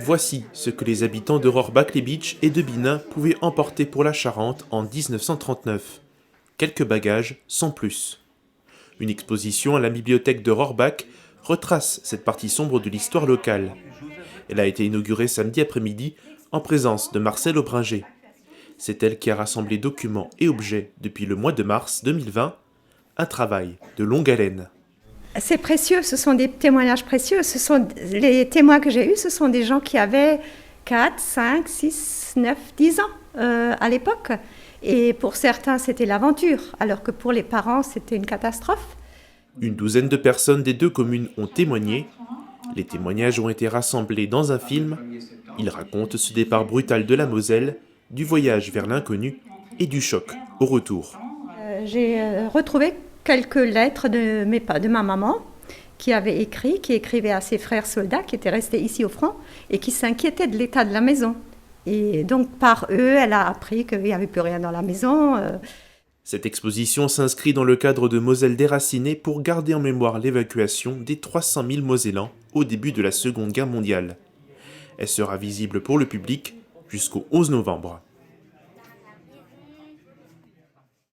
Voici ce que les habitants de Rohrbach-les-Bitches et de Binin pouvaient emporter pour la Charente en 1939. Quelques bagages, sans plus. Une exposition à la bibliothèque de Rohrbach retrace cette partie sombre de l'histoire locale. Elle a été inaugurée samedi après-midi en présence de Marcel Aubringer. C'est elle qui a rassemblé documents et objets depuis le mois de mars 2020, un travail de longue haleine. C'est précieux, ce sont des témoignages précieux. Les témoins que j'ai eus, ce sont des gens qui avaient 4, 5, 6, 9, 10 ans à l'époque. Et pour certains, c'était l'aventure, alors que pour les parents, c'était une catastrophe. Une douzaine de personnes des deux communes ont témoigné. Les témoignages ont été rassemblés dans un film. Ils racontent ce départ brutal de la Moselle, du voyage vers l'inconnu et du choc au retour. J'ai retrouvé quelques lettres de ma maman qui écrivait à ses frères soldats qui étaient restés ici au front et qui s'inquiétaient de l'état de la maison. Et donc par eux, elle a appris qu'il n'y avait plus rien dans la maison. Cette exposition s'inscrit dans le cadre de Moselle déracinée pour garder en mémoire l'évacuation des 300 000 Mosellans au début de la Seconde Guerre mondiale. Elle sera visible pour le public jusqu'au 11 novembre.